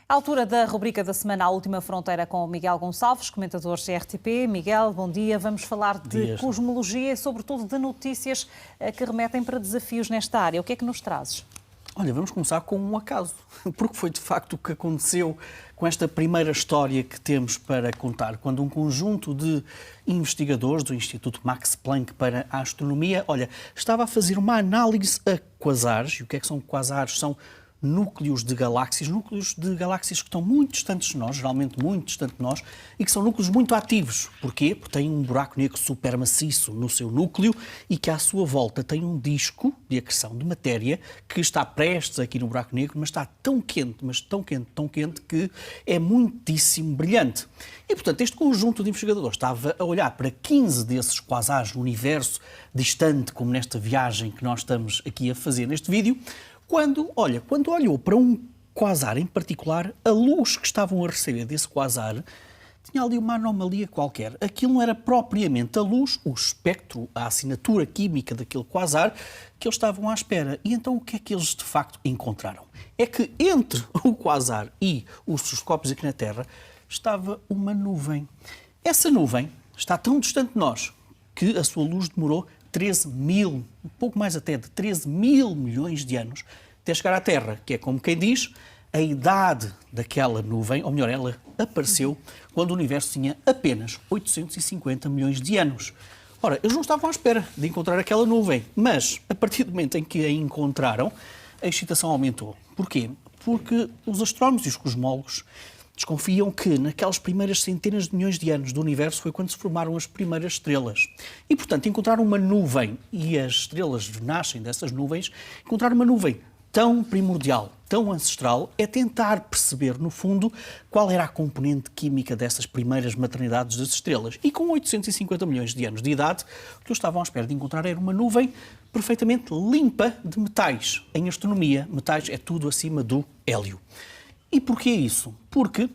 À altura da rubrica da semana A Última Fronteira com o Miguel Gonçalves, comentador CRTP. Miguel, bom dia. Vamos falar de cosmologia e, sobretudo, de notícias que remetem para desafios nesta área. O que é que nos trazes? Olha, vamos começar com um acaso, porque foi de facto o que aconteceu com esta primeira história que temos para contar, quando um conjunto de investigadores do Instituto Max Planck para a Astronomia, estava a fazer uma análise a quasares. E o que é que são quasares? São núcleos de galáxias que estão muito distantes de nós, geralmente muito distantes de nós, e que são núcleos muito ativos. Porquê? Porque têm um buraco negro supermaciço no seu núcleo e que à sua volta tem um disco de acreção de matéria que está prestes aqui no buraco negro, mas está tão quente, tão quente, que é muitíssimo brilhante. E, portanto, este conjunto de investigadores estava a olhar para 15 desses quasares no universo distante, como nesta viagem que nós estamos aqui a fazer neste vídeo, quando olhou para um quasar em particular, a luz que estavam a receber desse quasar tinha ali uma anomalia qualquer. Aquilo não era propriamente a luz, o espectro, a assinatura química daquele quasar que eles estavam à espera. E então o que é que eles de facto encontraram? É que entre o quasar e os telescópios aqui na Terra estava uma nuvem. Essa nuvem está tão distante de nós que a sua luz demorou 13 mil, um pouco mais até de 13 mil milhões de anos, até chegar à Terra, que é como quem diz, a idade daquela nuvem, ou melhor, ela apareceu quando o universo tinha apenas 850 milhões de anos. Ora, eles não estavam à espera de encontrar aquela nuvem, mas a partir do momento em que a encontraram, a excitação aumentou. Porquê? Porque os astrónomos e os cosmólogos desconfiam que naquelas primeiras centenas de milhões de anos do universo foi quando se formaram as primeiras estrelas. E, portanto, encontrar uma nuvem, e as estrelas nascem dessas nuvens, encontrar uma nuvem tão primordial, tão ancestral, é tentar perceber, no fundo, qual era a componente química dessas primeiras maternidades das estrelas. E com 850 milhões de anos de idade, o que eles estavam à espera de encontrar era uma nuvem perfeitamente limpa de metais. Em astronomia, metais é tudo acima do hélio. E porquê isso? Porque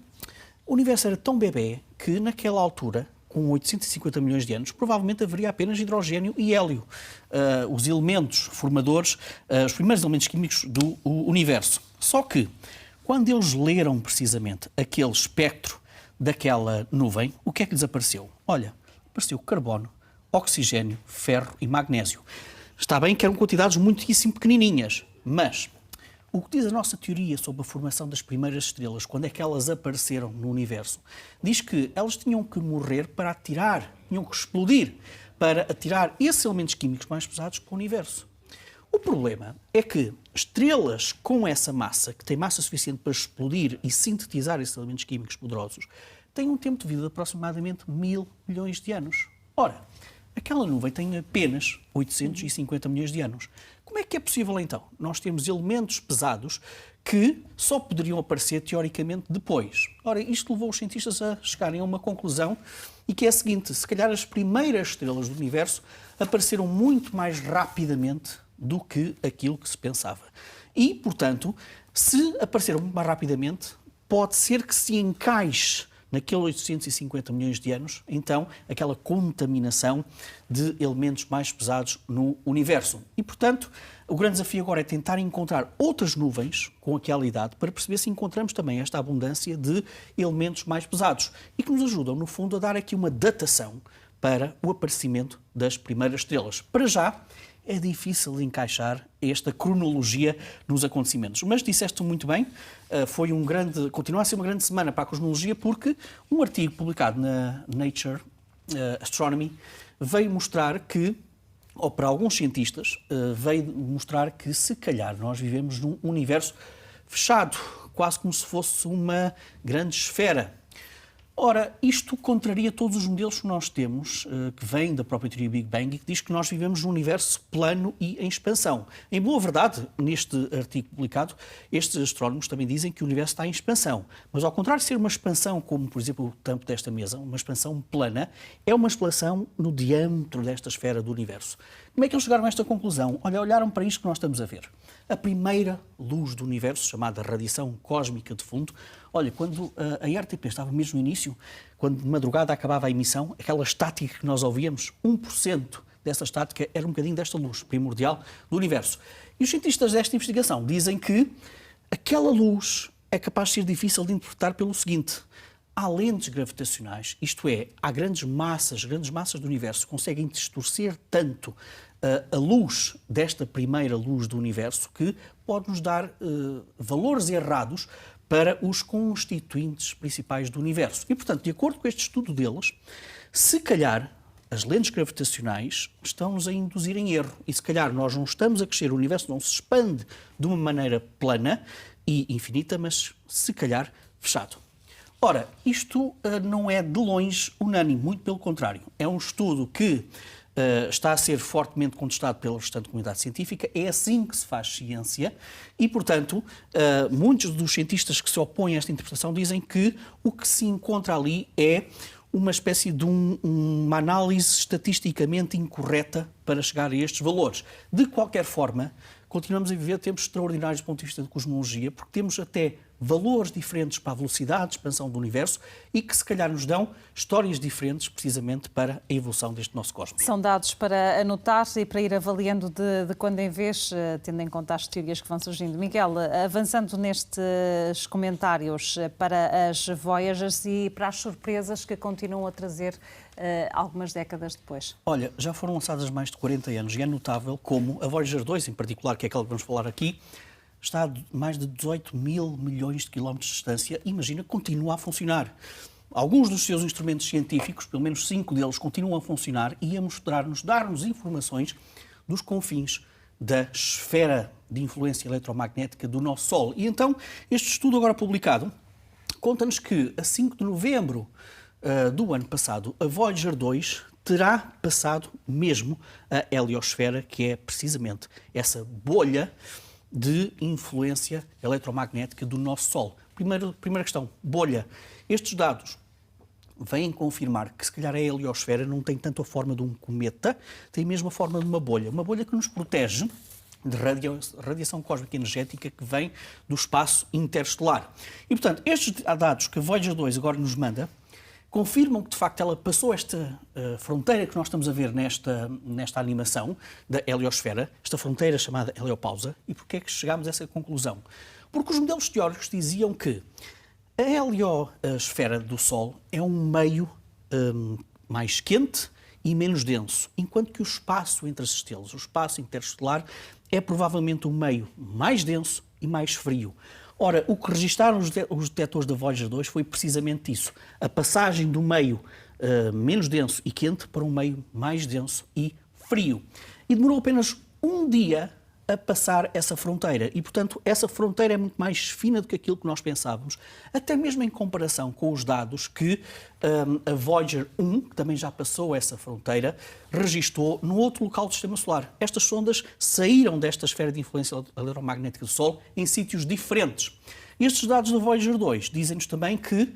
o universo era tão bebê que, naquela altura, com 850 milhões de anos, provavelmente haveria apenas hidrogênio e hélio, os elementos formadores, os primeiros elementos químicos do universo. Só que, quando eles leram precisamente aquele espectro daquela nuvem, o que é que lhes apareceu? Olha, apareceu carbono, oxigênio, ferro e magnésio. Está bem que eram quantidades muitíssimo pequenininhas, mas o que diz a nossa teoria sobre a formação das primeiras estrelas, quando é que elas apareceram no universo, diz que elas tinham que morrer para atirar, tinham que explodir, para atirar esses elementos químicos mais pesados para o universo. O problema é que estrelas com essa massa, que têm massa suficiente para explodir e sintetizar esses elementos químicos poderosos, têm um tempo de vida de aproximadamente 1000 milhões de anos. Ora, aquela nuvem tem apenas 850 milhões de anos. Como é que é possível, então? Nós temos elementos pesados que só poderiam aparecer, teoricamente, depois. Ora, isto levou os cientistas a chegarem a uma conclusão, e que é a seguinte: se calhar as primeiras estrelas do universo apareceram muito mais rapidamente do que aquilo que se pensava. E, portanto, se apareceram muito mais rapidamente, pode ser que se encaixe naqueles 850 milhões de anos, então, aquela contaminação de elementos mais pesados no universo. E, portanto, o grande desafio agora é tentar encontrar outras nuvens com aquela idade para perceber se encontramos também esta abundância de elementos mais pesados e que nos ajudam, no fundo, a dar aqui uma datação para o aparecimento das primeiras estrelas. Para já, é difícil de encaixar esta cronologia nos acontecimentos. Mas disseste muito bem, continua a ser uma grande semana para a cosmologia, porque um artigo publicado na Nature Astronomy veio mostrar que, ou para alguns cientistas, veio mostrar que se calhar nós vivemos num universo fechado, quase como se fosse uma grande esfera. Ora, isto contraria todos os modelos que nós temos, que vêm da própria teoria Big Bang, e que diz que nós vivemos num universo plano e em expansão. Em boa verdade, neste artigo publicado, estes astrónomos também dizem que o universo está em expansão. Mas ao contrário de ser uma expansão, como por exemplo o tampo desta mesa, uma expansão plana, é uma expansão no diâmetro desta esfera do universo. Como é que eles chegaram a esta conclusão? Olharam para isto que nós estamos a ver. A primeira luz do universo, chamada radiação cósmica de fundo, quando a RTP estava mesmo no início, quando de madrugada acabava a emissão, aquela estática que nós ouvíamos, 1% dessa estática era um bocadinho desta luz primordial do universo. E os cientistas desta investigação dizem que aquela luz é capaz de ser difícil de interpretar pelo seguinte: há lentes gravitacionais, isto é, há grandes massas do universo que conseguem distorcer tanto a luz desta primeira luz do universo que pode nos dar valores errados para os constituintes principais do universo. E, portanto, de acordo com este estudo deles, se calhar as lentes gravitacionais estão-nos a induzir em erro. E se calhar nós não estamos a crescer, o universo não se expande de uma maneira plana e infinita, mas se calhar fechado. Ora, isto não é de longe unânime, muito pelo contrário. É um estudo que está a ser fortemente contestado pela restante comunidade científica. É assim que se faz ciência e, portanto, muitos dos cientistas que se opõem a esta interpretação dizem que o que se encontra ali é uma espécie de uma análise estatisticamente incorreta para chegar a estes valores. De qualquer forma, continuamos a viver tempos extraordinários do ponto de vista de cosmologia, porque temos até valores diferentes para a velocidade de expansão do universo e que se calhar nos dão histórias diferentes precisamente para a evolução deste nosso cosmos. São dados para anotar e para ir avaliando de quando em vez, tendo em conta as teorias que vão surgindo. Miguel, avançando nestes comentários para as Voyagers e para as surpresas que continuam a trazer algumas décadas depois. Olha, já foram lançadas mais de 40 anos e é notável como a Voyager 2, em particular, que é aquela que vamos falar aqui, está a mais de 18 mil milhões de quilómetros de distância. Imagina, continua a funcionar. Alguns dos seus instrumentos científicos, pelo menos 5 deles, continuam a funcionar e a mostrar-nos, dar-nos informações dos confins da esfera de influência eletromagnética do nosso Sol. E então, este estudo agora publicado conta-nos que, a 5 de novembro do ano passado, a Voyager 2 terá passado mesmo a heliosfera, que é precisamente essa bolha de influência eletromagnética do nosso Sol. Primeira questão, bolha. Estes dados vêm confirmar que se calhar a heliosfera não tem tanto a forma de um cometa, tem mesmo a forma de uma bolha que nos protege de radiação cósmica energética que vem do espaço interestelar. E, portanto, estes dados que a Voyager 2 agora nos manda confirmam que, de facto, ela passou esta fronteira que nós estamos a ver nesta animação da heliosfera, esta fronteira chamada heliopausa. E porquê é que chegámos a essa conclusão? Porque os modelos teóricos diziam que a heliosfera do Sol é um meio mais quente e menos denso, enquanto que o espaço entre as estrelas, o espaço interestelar, é provavelmente um meio mais denso e mais frio. Ora, o que registaram os detectores da Voyager 2 foi precisamente isso, a passagem do meio menos denso e quente para um meio mais denso e frio. E demorou apenas um dia a passar essa fronteira. E, portanto, essa fronteira é muito mais fina do que aquilo que nós pensávamos, até mesmo em comparação com os dados que a Voyager 1, que também já passou essa fronteira, registou no outro local do Sistema Solar. Estas sondas saíram desta esfera de influência eletromagnética do Sol em sítios diferentes. Estes dados da Voyager 2 dizem-nos também que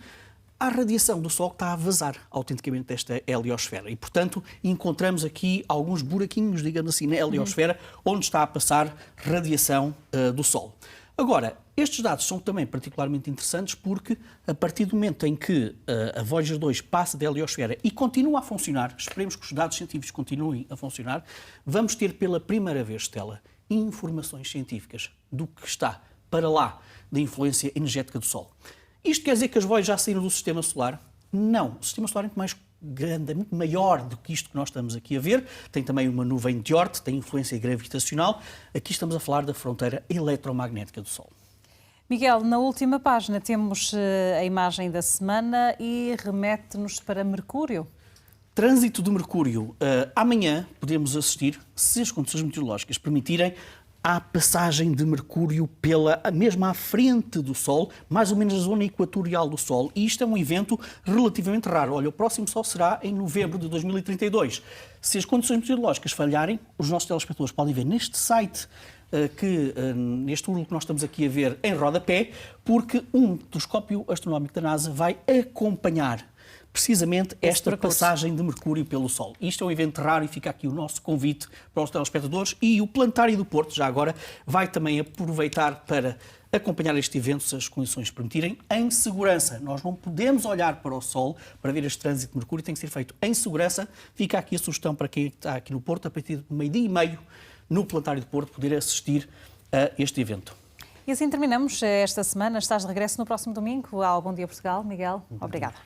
há radiação do Sol que está a vazar autenticamente desta heliosfera e, portanto, encontramos aqui alguns buraquinhos, digamos assim, na heliosfera, onde está a passar radiação do Sol. Agora, estes dados são também particularmente interessantes porque, a partir do momento em que a Voyager 2 passa da heliosfera e continua a funcionar, esperemos que os dados científicos continuem a funcionar, vamos ter pela primeira vez, Stella, informações científicas do que está para lá da influência energética do Sol. Isto quer dizer que as Voyagers já saíram do Sistema Solar? Não. O Sistema Solar é muito mais grande, é muito maior do que isto que nós estamos aqui a ver. Tem também uma nuvem de Oort, tem influência gravitacional. Aqui estamos a falar da fronteira eletromagnética do Sol. Miguel, na última página temos a imagem da semana e remete-nos para Mercúrio. Trânsito de Mercúrio. Amanhã podemos assistir, se as condições meteorológicas permitirem, à passagem de Mercúrio mesmo à frente do Sol, mais ou menos a zona equatorial do Sol. E isto é um evento relativamente raro. Olha, o próximo Sol será em novembro de 2032. Se as condições meteorológicas falharem, os nossos telespectadores podem ver neste site, neste urlo que nós estamos aqui a ver em rodapé, porque um telescópio astronómico da NASA vai acompanhar precisamente esta passagem de Mercúrio pelo Sol. Isto é um evento raro e fica aqui o nosso convite para os telespectadores e o Planetário do Porto, já agora, vai também aproveitar para acompanhar este evento, se as condições permitirem, em segurança. Nós não podemos olhar para o Sol para ver este trânsito de Mercúrio, tem que ser feito em segurança. Fica aqui a sugestão para quem está aqui no Porto, a partir de 12h30, no Planetário do Porto, poder assistir a este evento. E assim terminamos esta semana. Estás de regresso no próximo domingo ao Bom Dia Portugal. Miguel, obrigada.